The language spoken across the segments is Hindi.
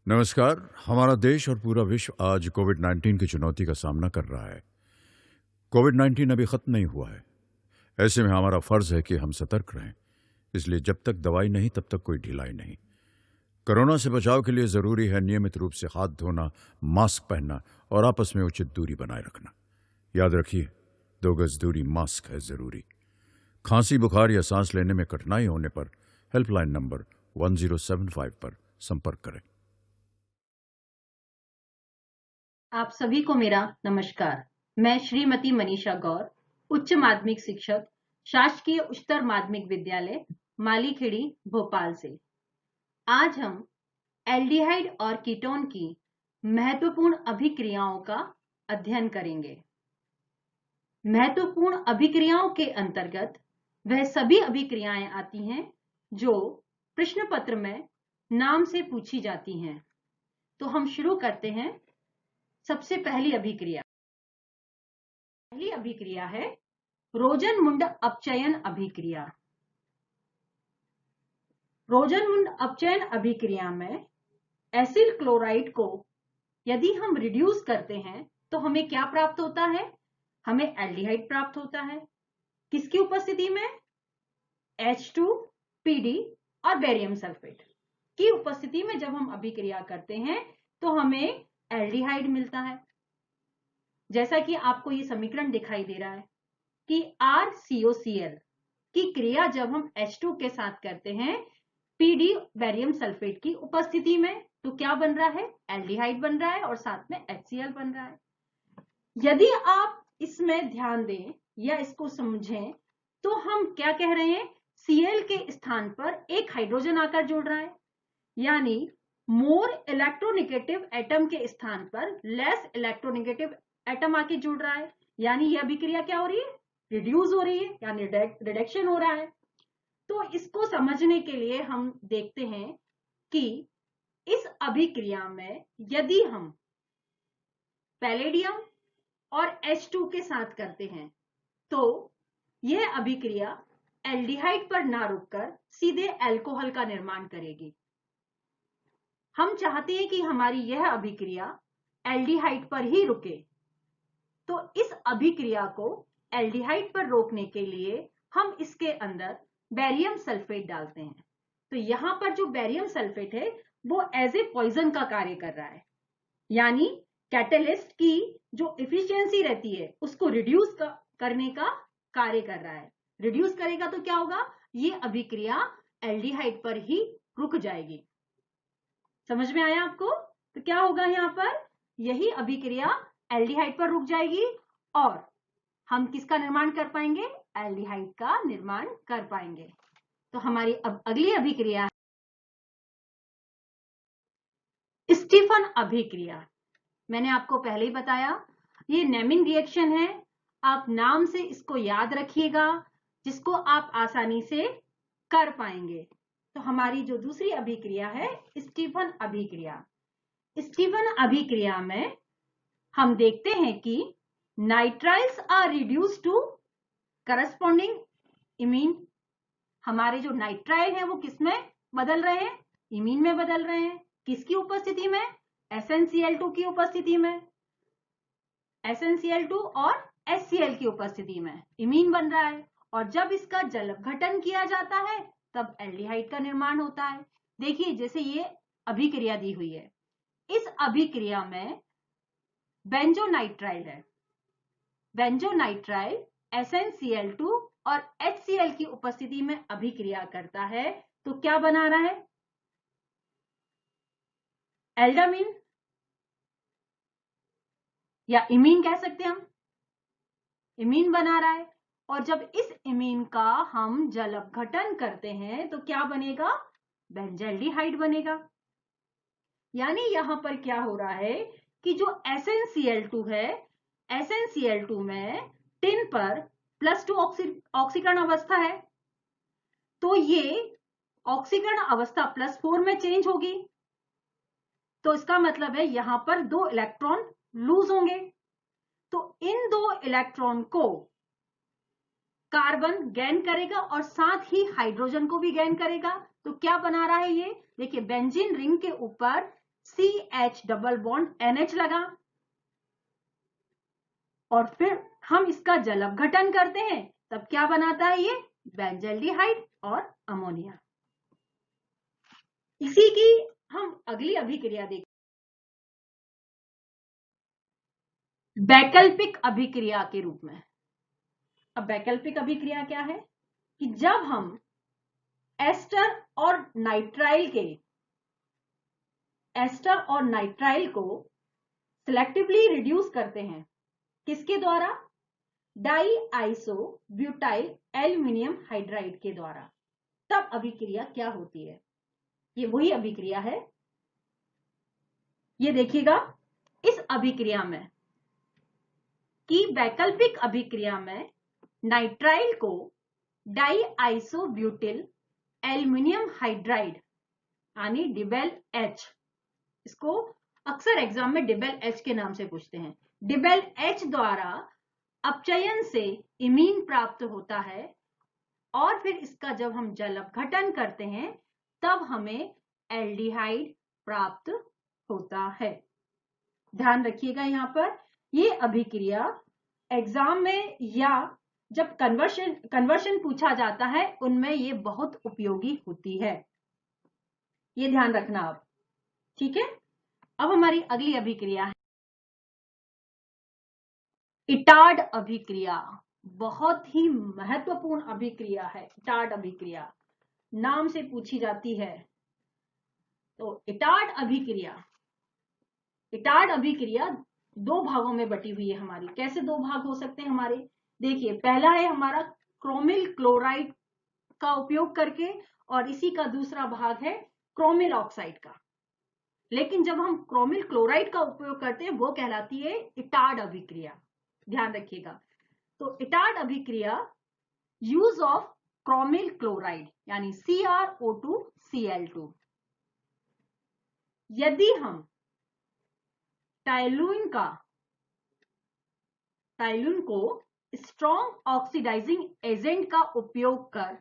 नमस्कार। हमारा देश और पूरा विश्व आज कोविड-19 की चुनौती का सामना कर रहा है। कोविड-19 अभी खत्म नहीं हुआ है। ऐसे में हमारा फर्ज है कि हम सतर्क रहें। इसलिए जब तक दवाई नहीं तब तक कोई ढिलाई नहीं। कोरोना से बचाव के लिए जरूरी है नियमित रूप से हाथ धोना, मास्क पहनना और आपस में उचित दूरी बनाए रखना। याद रखिए, 2 गज दूरी मास्क है जरूरी। खांसी, बुखार या सांस लेने में कठिनाई होने पर हेल्पलाइन नंबर 1075 पर संपर्क करें। आप सभी को मेरा नमस्कार। मैं श्रीमती मनीषा गौर, उच्च माध्यमिक शिक्षक, शासकीय उच्चतर माध्यमिक विद्यालय मालीखेड़ी, भोपाल से। आज हम एल्डिहाइड और कीटोन की महत्वपूर्ण अभिक्रियाओं का अध्ययन करेंगे। महत्वपूर्ण अभिक्रियाओं के अंतर्गत वह सभी अभिक्रियाएं आती हैं जो प्रश्न पत्र में नाम से पूछी जाती हैं। तो हम शुरू करते हैं। सबसे पहली अभिक्रिया है रोजनमुंड अपचयन अभिक्रिया। रोजनमुंड अपचयन अभिक्रिया में एसिल क्लोराइड को यदि हम रिड्यूस करते हैं तो हमें क्या प्राप्त होता है? हमें एल्डिहाइड प्राप्त होता है। किसकी उपस्थिति में? H2PD और बेरियम सल्फेट की उपस्थिति में जब हम अभिक्रिया करते हैं तो हमें एल्डिहाइड मिलता है। जैसा कि आपको ये समीकरण दिखाई दे रहा है कि RCOCl की क्रिया जब हम H2 के साथ करते हैं PD बेरियम सल्फेट की उपस्थिति में, तो क्या बन रहा है? एल्डिहाइड बन रहा है और साथ में HCl बन रहा है। यदि आप इसमें ध्यान दें या इसको समझें तो हम क्या कह रहे हैं? Cl के स्थान पर एक हाइड्रोजन आकर जुड़ रहा है, यानी मोर इलेक्ट्रोनेगेटिव एटम के स्थान पर लेस इलेक्ट्रोनेगेटिव एटम आके जुड़ रहा है, यानी यह अभिक्रिया क्या हो रही है? रिड्यूस हो रही है, यानी रिडक्शन हो रहा है। तो इसको समझने के लिए हम देखते हैं कि इस अभिक्रिया में यदि हम पैलेडियम और H2 के साथ करते हैं तो यह अभिक्रिया एल्डिहाइड पर ना रुककर सीधे अल्कोहल का निर्माण करेगी। हम चाहते हैं कि हमारी यह अभिक्रिया एल्डिहाइड पर ही रुके, तो इस अभिक्रिया को एल्डिहाइड पर रोकने के लिए हम इसके अंदर बेरियम सल्फेट डालते हैं। तो यहां पर जो बेरियम सल्फेट है वो एज ए पॉइजन का कार्य कर रहा है, यानी कैटलिस्ट की जो एफिशिएंसी रहती है उसको रिड्यूस करने का कार्य कर रहा है। रिड्यूस करेगा तो क्या होगा? ये अभिक्रिया एल्डिहाइड पर ही रुक जाएगी। समझ में आया आपको? तो क्या होगा यहाँ पर? यही अभिक्रिया एल्डिहाइड पर रुक जाएगी और हम किसका निर्माण कर पाएंगे? एल्डिहाइड का निर्माण कर पाएंगे। तो हमारी अब अगली अभिक्रिया है स्टीफन अभिक्रिया। मैंने आपको पहले ही बताया ये नेमिंग रिएक्शन है, आप नाम से इसको याद रखिएगा जिसको आप आसानी से कर पाएंगे। तो हमारी जो दूसरी अभिक्रिया है स्टीफन अभिक्रिया। स्टीफन अभिक्रिया में हम देखते हैं कि nitriles are reduce to corresponding imine. हमारे जो नाइट्राइल है वो किसमें बदल रहे हैं? इमीन में बदल रहे हैं। किसकी उपस्थिति में? SnCl2 की उपस्थिति में। SnCl2 और HCl की उपस्थिति में इमीन बन रहा है और जब इसका जल अपघटन किया जाता है तब एल्डिहाइड का निर्माण होता है। देखिए जैसे ये अभिक्रिया दी हुई है, इस अभिक्रिया में बेंजोनाइट्राइल है। बेंजोनाइट्राइल SnCl2 और HCl की उपस्थिति में अभिक्रिया करता है तो क्या बना रहा है? एल्डामीन या इमीन कह सकते हैं हम। इमीन बना रहा है और जब इस इमीन का हम जल अपघटन करते हैं तो क्या बनेगा? बेंजल्डिहाइड बनेगा। यानी यहां पर क्या हो रहा है कि जो SnCl2 है, SnCl2 में टिन पर +2 ऑक्सीकरण अवस्था है, तो ये ऑक्सीकरण अवस्था +4 में चेंज होगी। तो इसका मतलब है यहां पर 2 इलेक्ट्रॉन लूज होंगे। तो इन 2 इलेक्ट्रॉन को कार्बन गेन करेगा और साथ ही हाइड्रोजन को भी गेन करेगा। तो क्या बना रहा है ये? देखिए बेंजीन रिंग के ऊपर CH डबल बॉन्ड NH लगा और फिर हम इसका जल अपघटन करते हैं, तब क्या बनाता है ये? बेंजल्डिहाइड और अमोनिया। इसी की हम अगली अभिक्रिया देखें, वैकल्पिक अभिक्रिया के रूप में। अब वैकल्पिक अभिक्रिया क्या है कि जब हम एस्टर और नाइट्राइल को सिलेक्टिवली रिड्यूस करते हैं, किसके द्वारा? Diisobutyl aluminium hydride के द्वारा, तब अभिक्रिया क्या होती है? ये वही अभिक्रिया है। ये देखिएगा इस अभिक्रिया में कि वैकल्पिक अभिक्रिया में नाइट्राइल को diisobutyl aluminium hydride यानी डिबेल एच, इसको अक्सर एग्जाम में डिबेल एच के नाम से पूछते हैं, डिबेल एच द्वारा अपचयन से इमीन प्राप्त होता है और फिर इसका जब हम जल अपघटन करते हैं तब हमें एल्डिहाइड प्राप्त होता है। ध्यान रखिएगा, यहां पर ये अभिक्रिया एग्जाम में या जब कन्वर्शन पूछा जाता है उनमें ये बहुत उपयोगी होती है, ये ध्यान रखना आप। ठीक है, अब हमारी अगली अभिक्रिया है इटार्ड अभिक्रिया। बहुत ही महत्वपूर्ण अभिक्रिया है इटार्ड अभिक्रिया, नाम से पूछी जाती है। तो इटार्ड अभिक्रिया दो भागों में बटी हुई है हमारी। कैसे दो भाग हो सकते हैं हमारे? देखिए, पहला है हमारा क्रोमिल क्लोराइड का उपयोग करके और इसी का दूसरा भाग है क्रोमिल ऑक्साइड का। लेकिन जब हम क्रोमिल क्लोराइड का उपयोग करते हैं वो कहलाती है इटार्ड अभिक्रिया, ध्यान रखिएगा। तो इटार्ड अभिक्रिया यूज ऑफ क्रोमिल क्लोराइड यानी CrO2Cl2। यदि हम टाइलून को स्ट्रॉन्ग ऑक्सीडाइजिंग एजेंट का उपयोग कर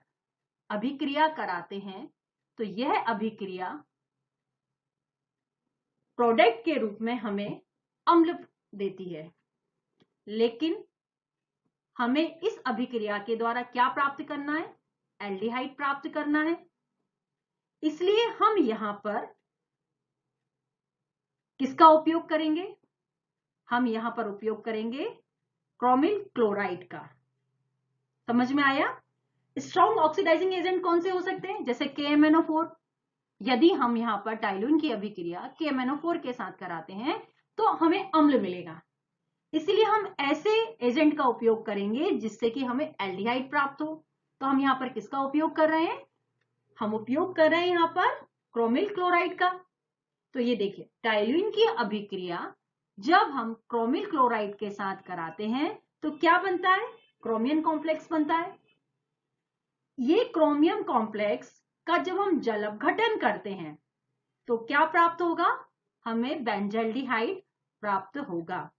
अभिक्रिया कराते हैं तो यह अभिक्रिया प्रोडक्ट के रूप में हमें अम्ल देती है। लेकिन हमें इस अभिक्रिया के द्वारा क्या प्राप्त करना है? एल्डिहाइड प्राप्त करना है। इसलिए हम यहां पर किसका उपयोग करेंगे? हम यहां पर उपयोग करेंगे क्रोमिल क्लोराइड का। समझ में आया? स्ट्रॉन्ग ऑक्सीडाइजिंग एजेंट कौन से हो सकते हैं? जैसे KMnO4। यदि हम यहां पर टाइलून की अभिक्रिया KMnO4 के साथ कराते हैं तो हमें अम्ल मिलेगा। इसलिए हम ऐसे एजेंट का उपयोग करेंगे जिससे कि हमें एल्डिहाइड प्राप्त हो। तो हम यहां पर किसका उपयोग कर रहे हैं? हम उपयोग कर रहे हैं यहां पर क्रोमिल क्लोराइड का। तो ये देखिए, टाइलून की अभिक्रिया जब हम क्रोमिल क्लोराइड के साथ कराते हैं तो क्या बनता है? क्रोमियम कॉम्प्लेक्स बनता है। ये क्रोमियम कॉम्प्लेक्स का जब हम जल अपघटन करते हैं तो क्या प्राप्त होगा? हमें बेंजल्डिहाइड प्राप्त होगा।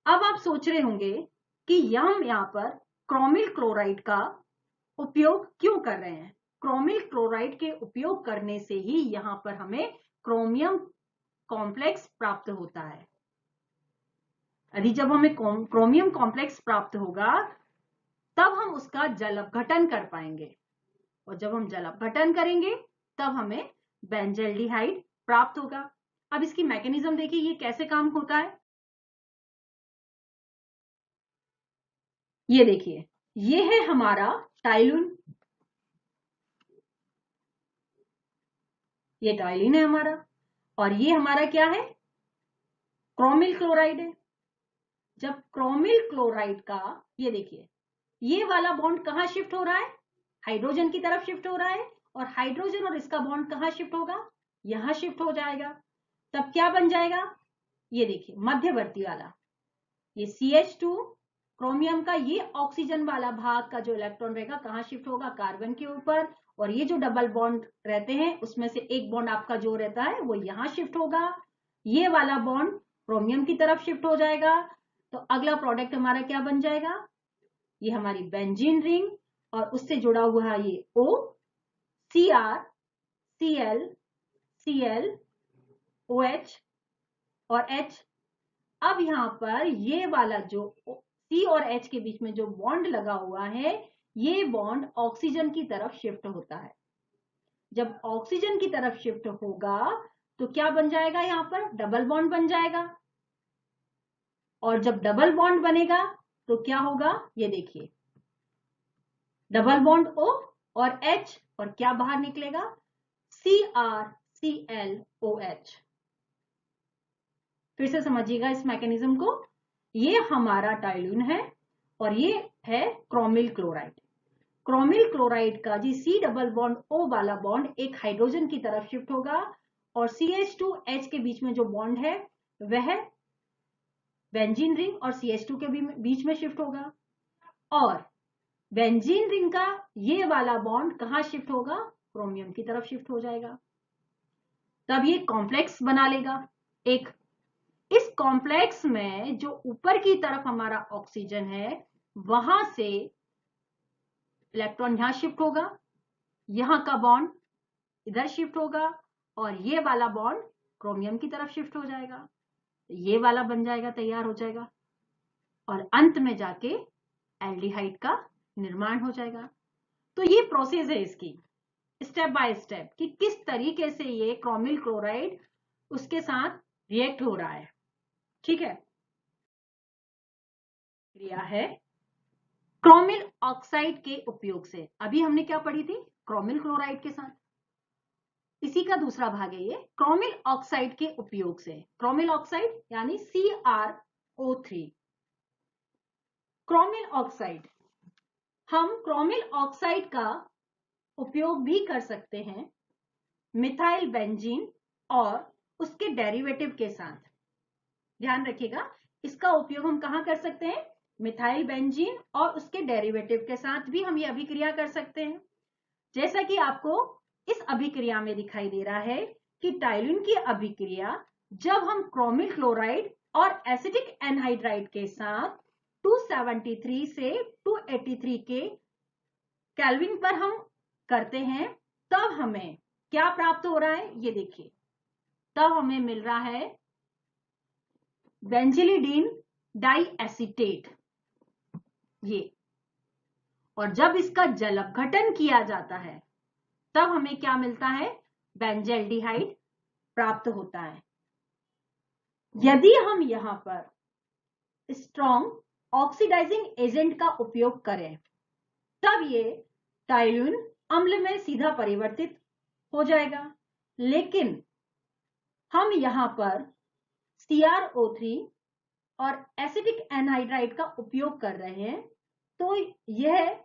अब आप सोच रहे होंगे कि हम यहां पर क्रोमिल क्लोराइड का उपयोग क्यों कर रहे हैं? क्रोमिल क्लोराइड के उपयोग करने से ही यहां पर हमें क्रोमियम कॉम्प्लेक्स प्राप्त होता है। यदि जब हमें क्रोमियम कॉम्प्लेक्स प्राप्त होगा तब हम उसका जल अपघटन कर पाएंगे और जब हम जल अपघटन करेंगे तब हमें बेंजल्डिहाइड प्राप्त होगा। अब इसकी मैकेनिज्म देखिए, ये कैसे काम होता है। ये देखिए, ये है हमारा टाइलून, ये टाइलिन है हमारा, और ये हमारा क्या है? क्रोमिल क्लोराइड है। जब क्रोमिल क्लोराइड का, ये देखिए, ये वाला बॉन्ड कहां शिफ्ट हो रहा है? हाइड्रोजन की तरफ शिफ्ट हो रहा है और हाइड्रोजन और इसका बॉन्ड कहां शिफ्ट होगा? यहां शिफ्ट हो जाएगा। तब क्या बन जाएगा? ये देखिए, मध्यवर्ती वाला, ये CH2 क्रोमियम का ये ऑक्सीजन वाला भाग का जो इलेक्ट्रॉन रहेगा कहां शिफ्ट होगा? कार्बन के ऊपर। और ये जो डबल बॉन्ड रहते हैं उसमें से एक बॉन्ड आपका जो रहता है वो यहां शिफ्ट होगा। ये वाला बॉन्ड क्रोमियम की तरफ शिफ्ट हो जाएगा। तो अगला प्रोडक्ट हमारा क्या बन जाएगा? ये हमारी बेंजीन रिंग और उससे जुड़ा हुआ ये O, Cr Cl, Cl, OH और H। अब यहां पर ये वाला जो C और H के बीच में जो बॉन्ड लगा हुआ है, ये बॉन्ड ऑक्सीजन की तरफ शिफ्ट होता है। जब ऑक्सीजन की तरफ शिफ्ट होगा तो क्या बन जाएगा, यहां पर डबल बॉन्ड बन जाएगा। और जब डबल बॉन्ड बनेगा तो क्या होगा, ये देखिए, डबल बॉन्ड O और H, और क्या बाहर निकलेगा, CrClOH। फिर से समझिएगा इस मैकेनिज्म को। ये हमारा टाइलून है और ये है क्रोमिल क्लोराइड। क्रोमिल क्लोराइड का जी C डबल बॉन्ड O वाला बॉन्ड एक हाइड्रोजन की तरफ शिफ्ट होगा और CH2H के बीच में जो बॉन्ड है वह बेंजीन रिंग और CH2 के बीच में शिफ्ट होगा। और बेंजीन रिंग का ये वाला बॉन्ड कहां शिफ्ट होगा, क्रोमियम की तरफ शिफ्ट हो जाएगा। तब ये कॉम्प्लेक्स बना लेगा एक। इस कॉम्प्लेक्स में जो ऊपर की तरफ हमारा ऑक्सीजन है वहां से इलेक्ट्रॉन यहां शिफ्ट होगा, यहां का बॉन्ड इधर शिफ्ट होगा और ये वाला बॉन्ड क्रोमियम की तरफ शिफ्ट हो जाएगा। ये वाला बन जाएगा, तैयार हो जाएगा और अंत में जाके एल्डिहाइड का निर्माण हो जाएगा। तो ये प्रोसेस है इसकी, स्टेप बाय स्टेप, कि किस तरीके से ये क्रोमिल क्लोराइड उसके साथ रिएक्ट हो रहा है। ठीक है, क्रिया है क्रोमिल ऑक्साइड के उपयोग से। अभी हमने क्या पढ़ी थी, क्रोमिल क्लोराइड के साथ, इसी का दूसरा भाग है ये, क्रोमिल ऑक्साइड के उपयोग से। क्रोमिल ऑक्साइड यानी CrO3। क्रोमिल ऑक्साइड, हम क्रोमिल ऑक्साइड का उपयोग भी कर सकते हैं मिथाइल बेंजीन और उसके डेरिवेटिव के साथ। ध्यान रखिएगा, इसका उपयोग हम कहां कर सकते हैं, मिथाइल बेंजीन और उसके डेरिवेटिव के साथ भी हम ये अभिक्रिया कर सकते हैं। जैसा कि आपको इस अभिक्रिया में दिखाई दे रहा है कि टाइलून की अभिक्रिया जब हम क्रोमिल क्लोराइड और एसिटिक एनहाइड्राइड के साथ 273 से 283 के केल्विन पर हम करते हैं, तब हमें क्या प्राप्त हो रहा है, ये देखिए, तब हमें मिल रहा है बेंजिलिडीन डाइएसीटेट ये। और जब इसका जलअपघटन किया जाता है तब हमें क्या मिलता है, बेंजल्डिहाइड प्राप्त होता है। यदि हम यहां पर स्ट्रॉन्ग ऑक्सीडाइजिंग एजेंट का उपयोग करें तब ये टाइलून अम्ल में सीधा परिवर्तित हो जाएगा। लेकिन हम यहां पर CrO3 और एसिटिक एनहाइड्राइड का उपयोग कर रहे हैं तो यह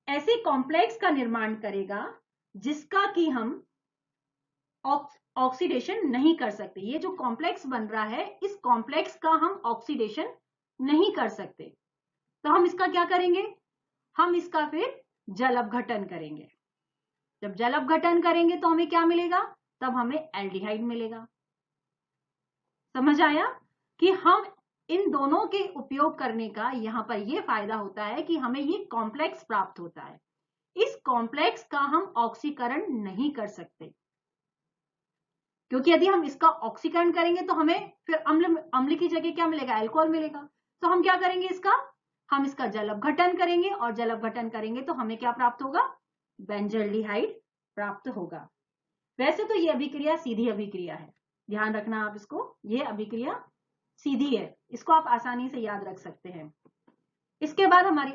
ऐसे कॉम्प्लेक्स का निर्माण करेगा जिसका कि हम ऑक्सीडेशन नहीं कर सकते। ये जो कॉम्प्लेक्स बन रहा है, इस कॉम्प्लेक्स का हम ऑक्सीडेशन नहीं कर सकते। तो हम इसका क्या करेंगे, हम इसका फिर जलअपघटन करेंगे। जब जलअपघटन करेंगे तो हमें क्या मिलेगा, तब हमें एल्डिहाइड मिलेगा। समझ आया कि हम इन दोनों के उपयोग करने का यहां पर यह फायदा होता है कि हमें ये कॉम्प्लेक्स प्राप्त होता है। इस कॉम्प्लेक्स का हम ऑक्सीकरण नहीं कर सकते, क्योंकि यदि हम इसका ऑक्सीकरण करेंगे तो हमें फिर अम्ल की जगह क्या मिलेगा, अल्कोहल मिलेगा। तो हम क्या करेंगे, हम इसका जलअपघटन करेंगे और जलअपघटन करेंगे तो हमें क्या प्राप्त होगा, बेंजल्डिहाइड प्राप्त होगा। वैसे तो ये अभिक्रिया सीधी अभिक्रिया है, ध्यान रखना आप इसको, ये अभिक्रिया सीधी है, इसको आप आसानी से याद रख सकते हैं। इसके बाद हमारी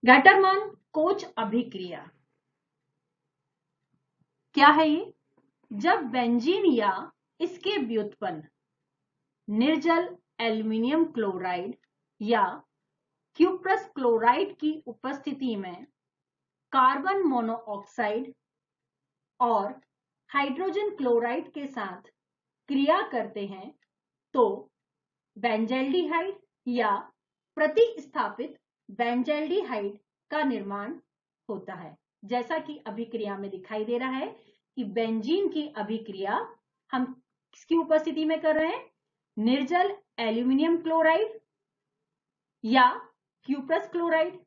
गैटरमान कोच अभिक्रिया क्या है ये, जब बेंजीन या इसके व्युत्पन्न निर्जल एल्युमिनियम क्लोराइड या क्यूप्रस क्लोराइड की उपस्थिति में कार्बन मोनोऑक्साइड और हाइड्रोजन क्लोराइड के साथ क्रिया करते हैं तो बेंजल्डिहाइड या प्रतिस्थापित बेंजल्डिहाइड का निर्माण होता है। जैसा कि अभिक्रिया में दिखाई दे रहा है कि बेंजीन की अभिक्रिया हम किसकी उपस्थिति में कर रहे हैं, निर्जल एल्युमिनियम क्लोराइड या क्यूप्रस क्लोराइड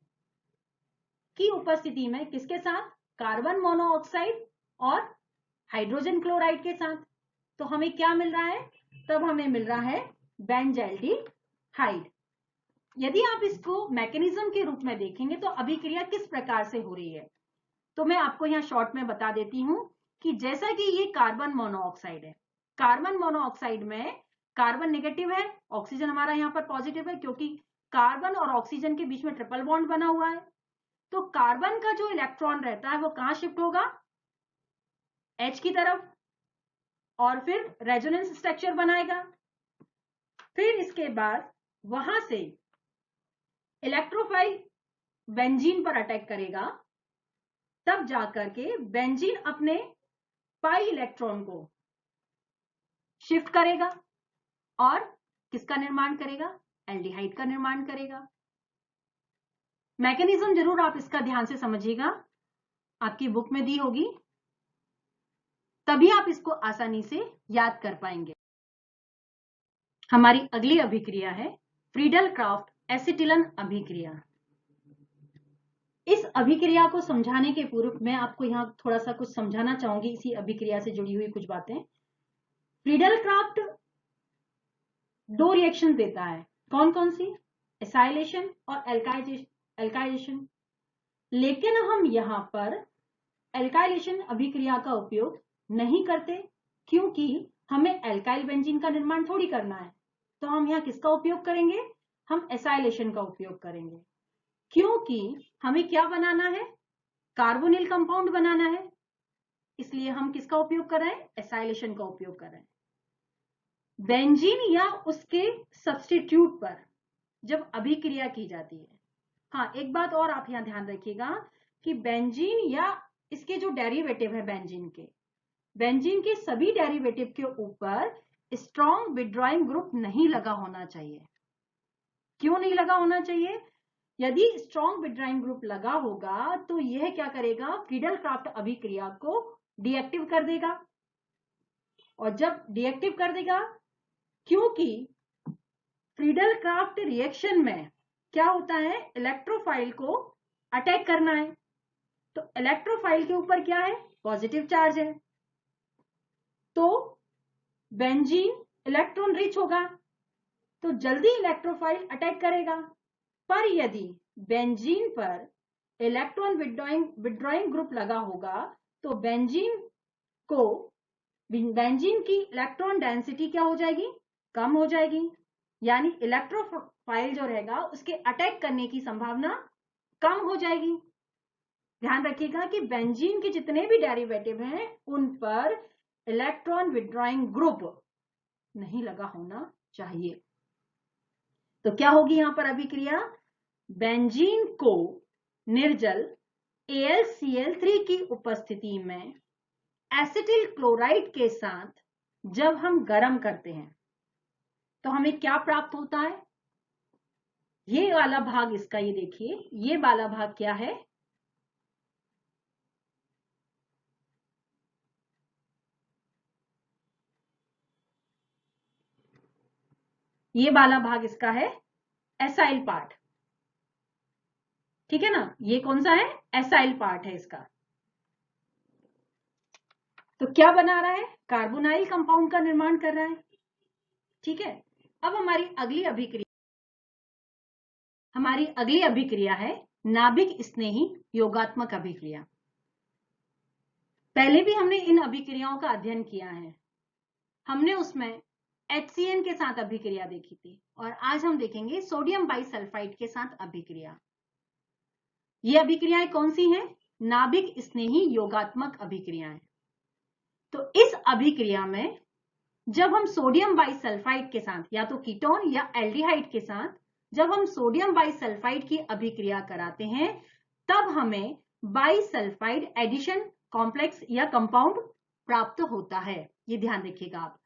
की उपस्थिति में, किसके साथ, कार्बन मोनोऑक्साइड और हाइड्रोजन क्लोराइड के साथ। तो हमें क्या मिल रहा है? तब हमें मिल रहा है बेंजाल्डिहाइड। यदि आप इसको मैकेनिज्म के रूप में देखेंगे तो अभिक्रिया किस प्रकार से हो रही है, तो मैं आपको यहाँ शॉर्ट में बता देती हूं कि जैसा कि ये कार्बन मोनोऑक्साइड है, कार्बन मोनोऑक्साइड में कार्बन नेगेटिव है, ऑक्सीजन हमारा यहाँ पर पॉजिटिव है, क्योंकि कार्बन और ऑक्सीजन के बीच में ट्रिपल बॉन्ड बना हुआ है। तो कार्बन का जो इलेक्ट्रॉन रहता है वो कहां शिफ्ट होगा? H की तरफ, और फिर रेजोनेंस स्ट्रक्चर बनाएगा। फिर इसके बाद वहां से इलेक्ट्रोफाइल बेंजीन पर अटैक करेगा, तब जाकर के बेंजीन अपने पाई इलेक्ट्रॉन को शिफ्ट करेगा और किसका निर्माण करेगा? एल्डिहाइड का निर्माण करेगा। मैकेनिज्म जरूर आप इसका ध्यान से समझिएगा, आपकी बुक में दी होगी, तभी आप इसको आसानी से याद कर पाएंगे। हमारी अगली अभिक्रिया है फ्रीडल क्राफ्ट एसिटिलन अभिक्रिया। इस अभिक्रिया को समझाने के पूर्व मैं आपको यहां थोड़ा सा कुछ समझाना चाहूंगी, इसी अभिक्रिया से जुड़ी हुई कुछ बातें। फ्रीडल क्राफ्ट 2 रिएक्शन देता है, कौन कौन सी? एसाइलेशन और एल्काइलेशन। लेकिन हम यहां पर एल्काइलेशन अभिक्रिया का उपयोग नहीं करते, क्योंकि हमें एल्काइल बेंजीन का निर्माण थोड़ी करना है। तो हम यहाँ किसका उपयोग करेंगे? हम एसाइलेशन का उपयोग करेंगे, क्योंकि हमें क्या बनाना है? कार्बोनिल कंपाउंड बनाना है। इसलिए हम किसका उपयोग कर रहे हैं? एसाइलेशन का उपयोग कर रहे हैं। बेंजीन या उसके सब्स्टिट्यूट पर जब अभिक्रिया की जाती है, हाँ एक बात और आप यहां ध्यान रखिएगा कि बेंजीन या इसके जो डेरिवेटिव है बेंजीन के सभी डेरिवेटिव के ऊपर स्ट्रॉन्ग विथड्रॉइंग ग्रुप नहीं लगा होना चाहिए। क्यों नहीं लगा होना चाहिए? यदि स्ट्रॉन्ग विथड्रॉइंग ग्रुप लगा होगा तो यह क्या करेगा? फ्रीडल क्राफ्ट अभिक्रिया को डीएक्टिव कर देगा। और जब डीएक्टिव कर देगा, क्योंकि फ्रीडल क्राफ्ट रिएक्शन में क्या होता है? इलेक्ट्रोफाइल को अटैक करना है, तो इलेक्ट्रोफाइल के ऊपर क्या है? पॉजिटिव चार्ज है। तो बेंजीन इलेक्ट्रॉन रिच होगा, तो जल्दी इलेक्ट्रोफाइल अटैक करेगा। पर यदि बेंजीन पर इलेक्ट्रॉन विथड्रॉइंग ग्रुप लगा होगा तो बेंजीन की इलेक्ट्रॉन डेंसिटी क्या हो जाएगी? कम हो जाएगी। यानी इलेक्ट्रोफाइल जो रहेगा उसके अटैक करने की संभावना कम हो जाएगी। ध्यान रखिएगा कि बेंजीन के जितने भी डेरिवेटिव हैं उन पर इलेक्ट्रॉन विथड्रॉइंग ग्रुप नहीं लगा होना चाहिए। तो क्या होगी यहां पर अभिक्रिया? बेंजीन को निर्जल AlCl3 की उपस्थिति में एसिटिल क्लोराइड के साथ जब हम गर्म करते हैं तो हमें क्या प्राप्त होता है? ये वाला भाग इसका, ये देखिए, ये वाला भाग क्या है? ये वाला भाग इसका है एसाइल पार्ट, ठीक है ना? ये कौन सा है? एसाइल पार्ट है इसका। तो क्या बना रहा है? कार्बोनाइल कंपाउंड का निर्माण कर रहा है, ठीक है। अब हमारी अगली अभिक्रिया है नाभिक स्नेही योगात्मक अभिक्रिया। पहले भी हमने इन अभिक्रियाओं का अध्ययन किया है, हमने उसमें HCN के साथ अभिक्रिया देखी थी, और आज हम देखेंगे सोडियम बाइसल्फाइड के साथ अभिक्रिया। ये अभिक्रियाएं कौन सी हैं? नाभिक स्नेही योगात्मक अभिक्रियाएं। तो इस अभिक्रिया में जब हम सोडियम बाइसल्फाइड के साथ या तो कीटोन या एल्डिहाइड के साथ जब हम सोडियम बाइसल्फाइड की अभिक्रिया कराते हैं, तब हमें बाइसल्फाइड एडिशन कॉम्प्लेक्स या कंपाउंड प्राप्त होता है। ये ध्यान रखिएगा आप।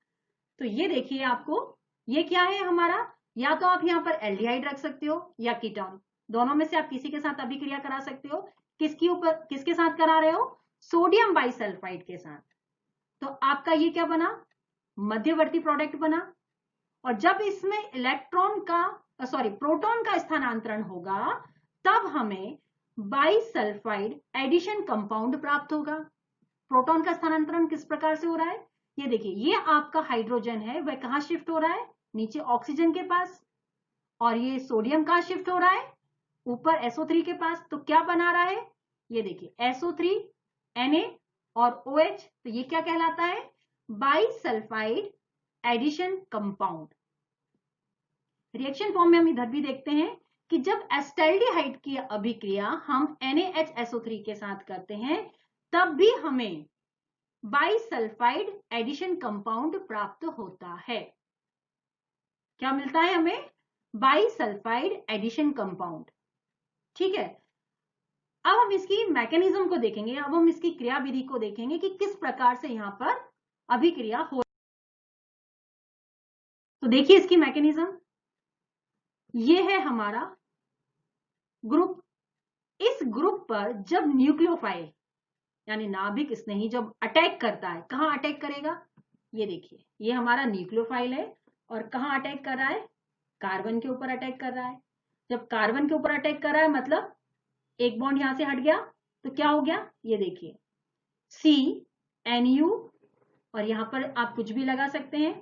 तो ये देखिए, आपको ये क्या है हमारा? या तो आप यहाँ पर एल्डिहाइड रख सकते हो या कीटोन, दोनों में से आप किसी के साथ अभिक्रिया करा सकते हो। किसके साथ करा रहे हो? सोडियम बाइसल्फाइड के साथ। तो आपका ये क्या बना? मध्यवर्ती प्रोडक्ट बना। और जब इसमें प्रोटॉन का स्थानांतरण होगा, तब हमें बाइसल्फाइड एडिशन कंपाउंड प्राप्त होगा। प्रोटॉन का स्थानांतरण किस प्रकार से हो रहा है, ये देखिए, ये आपका हाइड्रोजन है वह कहां शिफ्ट हो रहा है, नीचे ऑक्सीजन के पास, और ये सोडियम कहां शिफ्ट हो रहा है, ऊपर SO3 के पास। तो क्या बना रहा है, ये देखिए SO3 Na और OH, तो ये क्या कहलाता है, bisulphide addition compound. Reaction form में हम इधर भी देखते हैं कि जब एस्टैल्डिहाइड की अभिक्रिया हम NaHSO3 के साथ करते हैं तब भी हमें बाइसल्फाइड एडिशन कंपाउंड प्राप्त होता है। क्या मिलता है हमें, बाइसल्फाइड एडिशन कंपाउंड। ठीक है, अब हम इसकी मैकेनिज्म को देखेंगे, अब हम इसकी क्रियाविधि को देखेंगे कि किस प्रकार से यहां पर अभिक्रिया हो। तो देखिए इसकी मैकेनिज्म, ये है हमारा ग्रुप। इस ग्रुप पर जब न्यूक्लियोफाइल यानी नाभिक स्नेही जब अटैक करता है, कहां अटैक करेगा, ये देखिए, ये हमारा न्यूक्लियोफाइल है और कहां अटैक कर रहा है, कार्बन के ऊपर अटैक कर रहा है। जब कार्बन के ऊपर अटैक कर रहा है मतलब एक बॉन्ड यहां से हट गया, तो क्या हो गया, ये देखिए CNU, और यहां पर आप कुछ भी लगा सकते हैं,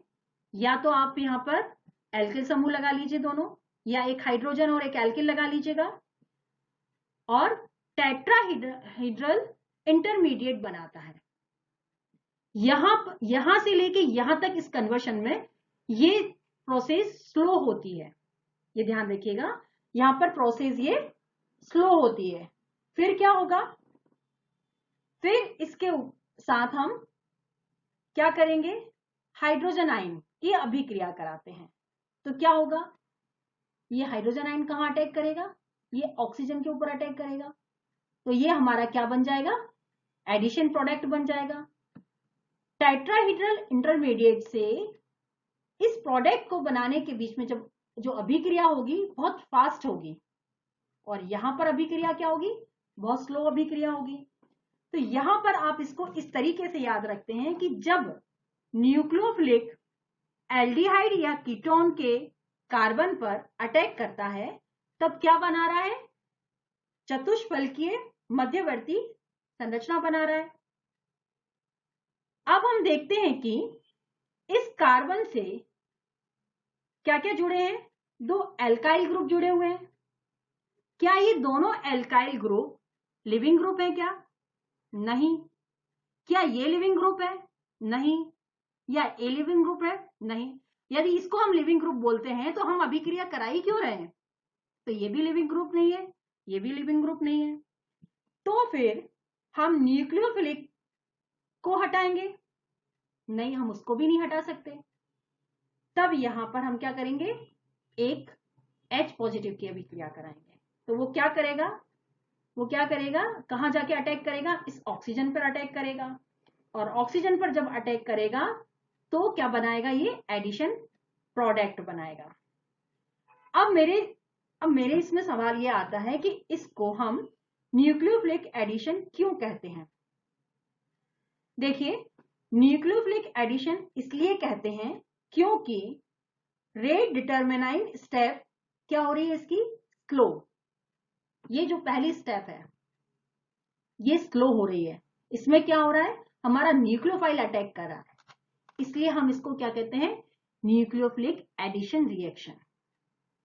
या तो आप यहां पर एल्किल समूह लगा लीजिए दोनों, या एक हाइड्रोजन और एक एल्किल लगा लीजिएगा, और टेट्राहीड्रल इंटरमीडिएट बनाता है। यहां से लेके यहां तक इस कन्वर्शन में ये प्रोसेस स्लो होती है, ये ध्यान रखिएगा, यहां पर प्रोसेस ये स्लो होती है। फिर क्या होगा, फिर इसके साथ हम क्या करेंगे, हाइड्रोजन आयन की अभिक्रिया कराते हैं। तो क्या होगा, ये हाइड्रोजन आयन कहां अटैक करेगा, ये ऑक्सीजन के ऊपर अटैक करेगा, तो ये हमारा क्या बन जाएगा, एडिशन प्रोडक्ट बन जाएगा। टेट्राहीड्रल इंटरमीडिएट से इस प्रोडक्ट को बनाने के बीच में जब जो अभिक्रिया होगी बहुत फास्ट होगी, और यहां पर अभिक्रिया क्या होगी, बहुत स्लो अभिक्रिया होगी। तो यहां पर आप इसको इस तरीके से याद रखते हैं कि जब न्यूक्लियोफिलिक एल्डिहाइड या कीटोन के कार्बन पर अटैक करता है तब क्या बना रहा है, चतुष्फलकीय मध्यवर्ती संरचना बना रहा है। अब हम देखते हैं कि इस कार्बन से क्या क्या जुड़े हैं, दो एल्काइल ग्रुप जुड़े हुए हैं। क्या ये दोनों एल्काइल ग्रुप लिविंग ग्रुप है क्या, नहीं। क्या ये लिविंग ग्रुप है, नहीं। या ए लिविंग ग्रुप है, नहीं। यदि इसको हम लिविंग ग्रुप बोलते हैं तो हम अभिक्रिया करा ही क्यों रहे हैं, तो ये भी लिविंग ग्रुप नहीं है, ये भी लिविंग ग्रुप नहीं है। तो फिर हम न्यूक्लियोफिलिक को हटाएंगे, नहीं, हम उसको भी नहीं हटा सकते। तब यहां पर हम क्या करेंगे, एक H पॉजिटिव की अभिक्रिया कराएंगे। तो वो क्या करेगा, वो क्या करेगा, कहां जाके अटैक करेगा, इस ऑक्सीजन पर अटैक करेगा, और ऑक्सीजन पर जब अटैक करेगा तो क्या बनाएगा, ये एडिशन प्रोडक्ट बनाएगा। अब मेरे इसमें सवाल ये आता है कि इसको हम न्यूक्लियोफिलिक एडिशन क्यों कहते हैं। देखिए, न्यूक्लियोफिलिक एडिशन इसलिए कहते हैं क्योंकि रेट डिटरमिनाइंग स्टेप क्या हो रही है इसकी, स्लो। ये जो पहली स्टेप है ये स्लो हो रही है, इसमें क्या हो रहा है, हमारा न्यूक्लियोफाइल अटैक कर रहा है, इसलिए हम इसको क्या कहते हैं, न्यूक्लियोफिलिक एडिशन रिएक्शन।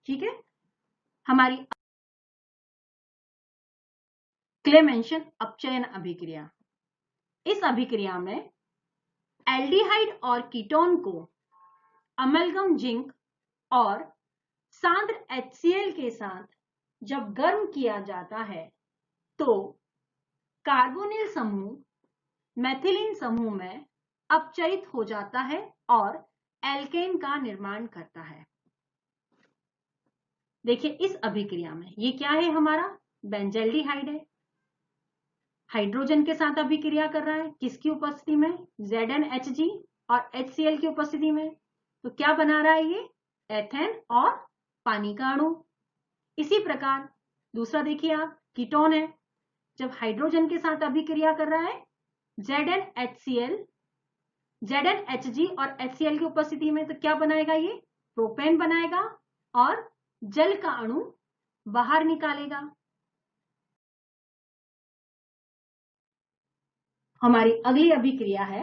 ठीक है, हमारी क्लेमेंशन अपचयन अभिक्रिया, इस अभिक्रिया में एल्डिहाइड और कीटोन को अमलगम जिंक और सांद्र HCl के साथ जब गर्म किया जाता है तो कार्बोनिल समूह मेथिलीन समूह में अपचयित हो जाता है और एल्केन का निर्माण करता है। देखिए इस अभिक्रिया में ये क्या है, हमारा बेंजल्डिहाइड है, हाइड्रोजन के साथ अभिक्रिया कर रहा है, किसकी उपस्थिति में, ZnHg और HCl की उपस्थिति में। तो क्या बना रहा है ये, एथेन और पानी का अणु। इसी प्रकार दूसरा देखिए आप, कीटोन है, जब हाइड्रोजन के साथ अभिक्रिया कर रहा है ZnHCl, ZnHg और HCl की उपस्थिति में, तो क्या बनाएगा, ये प्रोपेन बनाएगा और जल का अणु बाहर निकालेगा। हमारी अगली अभिक्रिया है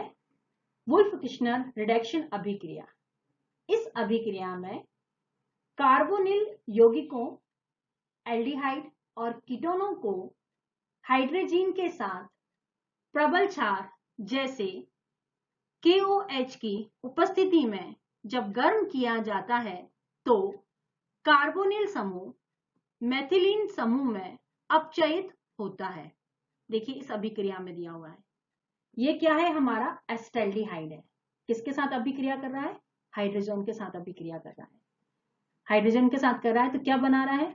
वुल्फ-किश्नर रिडक्शन अभिक्रिया। इस अभिक्रिया में कार्बोनिल यौगिकों, एल्डिहाइड और कीटोनों को हाइड्रोजन के साथ प्रबल क्षार जैसे KOH की उपस्थिति में जब गर्म किया जाता है तो कार्बोनिल समूह मेथिलीन समूह में अपचयित होता है। देखिए इस अभिक्रिया में दिया हुआ है, ये क्या है, हमारा एसिटाल्डिहाइड है। किसके साथ अभिक्रिया कर रहा है? हाइड्रोजन के साथ अभिक्रिया कर रहा है। हाइड्रोजन के साथ कर रहा है तो क्या बना रहा है?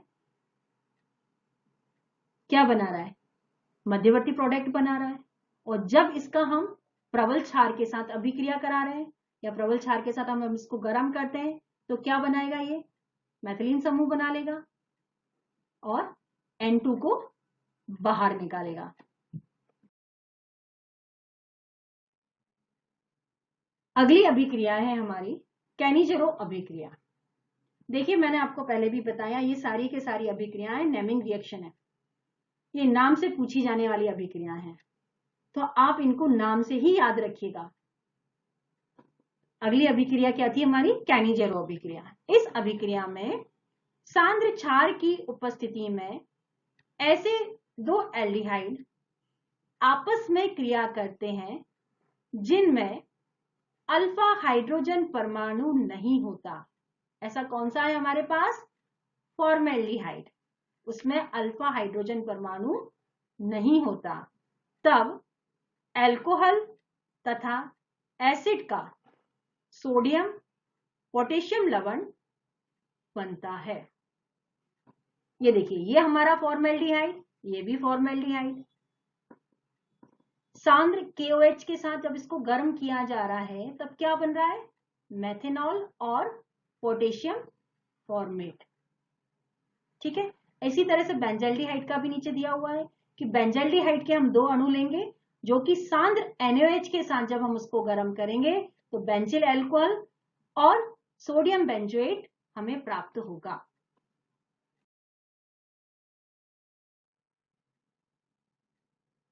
क्या बना रहा है? मध्यवर्ती प्रोडक्ट बना रहा है। और जब इसका हम प्रबल क्षार के साथ अभिक्रिया करा रहे हैं या प्रबल क्षार के साथ हम इसको गर्म करते हैं तो क्या बनाएगा? ये मेथिलीन समूह बना लेगा और N2 को बाहर निकालेगा। अगली अभिक्रिया है हमारी कैनिजेरो अभिक्रिया। देखिए मैंने आपको पहले भी बताया, ये सारी के सारी अभिक्रियाएं नेमिंग रिएक्शन है, ये नाम से पूछी जाने वाली अभिक्रिया हैं, तो आप इनको नाम से ही याद रखिएगा। अगली अभिक्रिया क्या थी हमारी? कैनिजेरो अभिक्रिया। इस अभिक्रिया में सांद्र क्षार की उपस्थिति में ऐसे दो एल्डिहाइड आपस में क्रिया करते हैं जिनमें अल्फा हाइड्रोजन परमाणु नहीं होता। ऐसा कौन सा है हमारे पास? फॉर्मेल्डिहाइड, उसमें अल्फा हाइड्रोजन परमाणु नहीं होता। तब अल्कोहल तथा एसिड का सोडियम पोटेशियम लवण बनता है। ये देखिए, ये हमारा फॉर्मेल्डिहाइड, ये भी फॉर्मेल्डिहाइड। सांद्र KOH के साथ जब इसको गर्म किया जा रहा है तब क्या बन रहा है? मेथेनॉल और पोटेशियम फॉर्मेट। ठीक है, इसी तरह से बेंजल्डिहाइड का भी नीचे दिया हुआ है कि बेंजल्डिहाइड के हम दो अणु लेंगे जो कि सांद्र NaOH के साथ जब हम उसको गर्म करेंगे तो बेंजिल अल्कोहल और सोडियम बेंजोएट हमें प्राप्त होगा।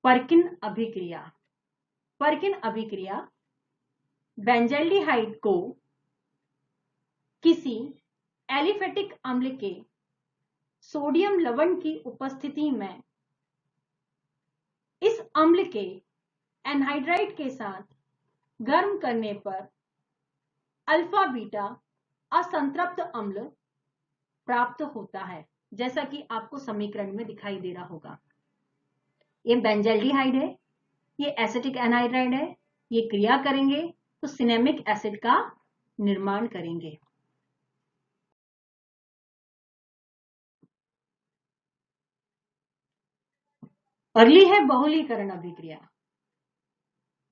पर्किन अभिक्रिया। पर्किन अभिक्रिया बेंजल्डिहाइड को किसी एलिफेटिक अम्ल के सोडियम लवण की उपस्थिति में इस अम्ल के एनहाइड्राइड के साथ गर्म करने पर अल्फा बीटा असंतृप्त अम्ल प्राप्त होता है, जैसा कि आपको समीकरण में दिखाई दे रहा होगा। ये बेंजल्डिहाइड है, ये एसिटिक एनहाइड्राइड है, ये क्रिया करेंगे तो सिनेमिक एसिड का निर्माण करेंगे। अगली है बहुलीकरण अभिक्रिया।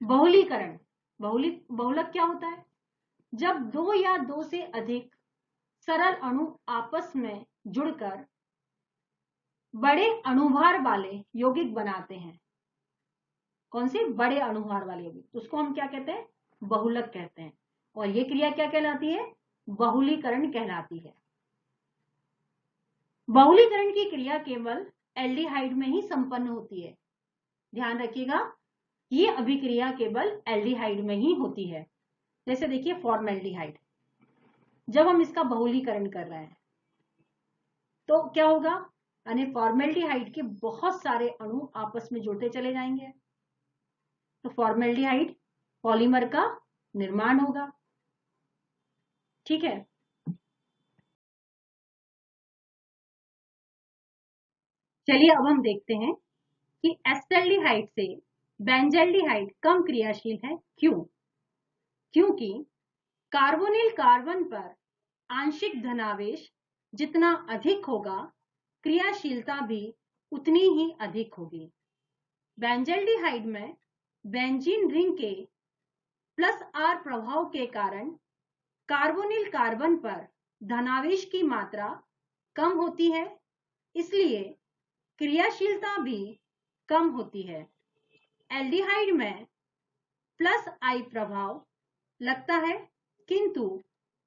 बहुलीकरण, बहुलक क्या होता है? जब दो या दो से अधिक सरल अणु आपस में जुड़कर बड़े अणुभार वाले यौगिक बनाते हैं। कौन से? बड़े अणुभार वाले यौगिक, उसको हम क्या कहते हैं? बहुलक कहते हैं। और ये क्रिया क्या कहलाती है? बहुलीकरण कहलाती है। बहुलीकरण की क्रिया केवल एल्डिहाइड में ही संपन्न होती है। ध्यान रखिएगा, ये अभिक्रिया केवल एल्डिहाइड में ही होती है। जैसे देखिए फॉर्मेल्डिहाइड, जब हम इसका बहुलीकरण कर रहे हैं तो क्या होगा? यानी फॉर्मेल्डिहाइड के बहुत सारे अणु आपस में जुड़ते चले जाएंगे तो फॉर्मेल्डिहाइड पॉलीमर का निर्माण होगा। ठीक है, चलिए अब हम देखते हैं कि एसिटाल्डिहाइड से बेंजल्डिहाइड कम क्रियाशील है। क्यों? क्योंकि कार्बोनिल कार्बन पर आंशिक धनावेश जितना अधिक होगा क्रियाशीलता भी उतनी ही अधिक होगी। बेंजल्डिहाइड में बेंजीन रिंग के +R प्रभाव के कारण कार्बोनिल कार्बन पर धनावेश की मात्रा कम होती है, इसलिए क्रियाशीलता भी कम होती है। एल्डिहाइड में +I प्रभाव लगता है किंतु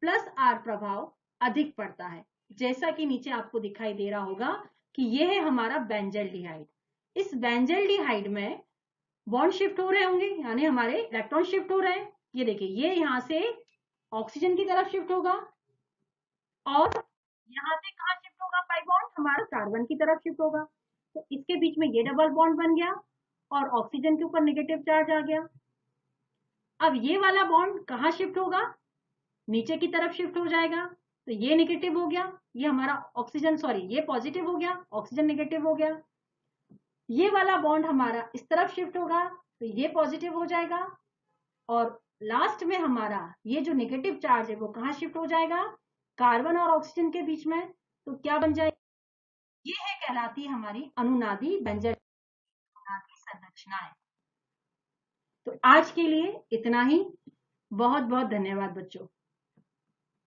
+R प्रभाव अधिक पड़ता है, जैसा कि नीचे आपको दिखाई दे रहा होगा कि यह है हमारा बेंजल्डिहाइड। इस बेंजल्डिहाइड में बॉन्ड शिफ्ट हो रहे होंगे, यानी हमारे इलेक्ट्रॉन शिफ्ट हो रहे हैं। ये देखिए, ये यहां से ऑक्सीजन की तरफ शिफ्ट होगा और यहां से कहां शिफ्ट होगा पाई बॉन्ड, हमारा कार्बन की तरफ शिफ्ट होगा। तो इसके बीच में ये डबल बॉन्ड बन गया और ऑक्सीजन के ऊपर नेगेटिव चार्ज आ गया। अब ये वाला बॉन्ड कहां शिफ्ट होगा, नीचे की तरफ शिफ्ट हो जाएगा। तो ये नेगेटिव हो गया, ये हमारा ऑक्सीजन, सॉरी ये पॉजिटिव हो गया, ऑक्सीजन नेगेटिव हो गया। ये वाला बॉन्ड हमारा इस तरफ शिफ्ट होगा, तो ये पॉजिटिव हो जाएगा। और लास्ट में हमारा ये जो नेगेटिव चार्ज है वो कहां शिफ्ट हो जाएगा, कार्बन और ऑक्सीजन के बीच में। तो क्या बन जाएगा, ये है कहलाती हमारी अनुनादी व्यंजक अनुनादी संरचनाएं। तो आज के लिए इतना ही। बहुत बहुत धन्यवाद बच्चों।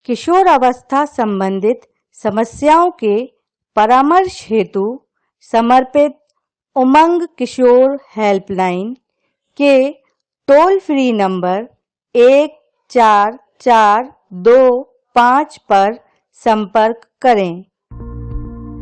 किशोरावस्था संबंधित समस्याओं के परामर्श हेतु समर्पित उमंग किशोर हेल्पलाइन के टोल फ्री नंबर 144225 पर संपर्क करें।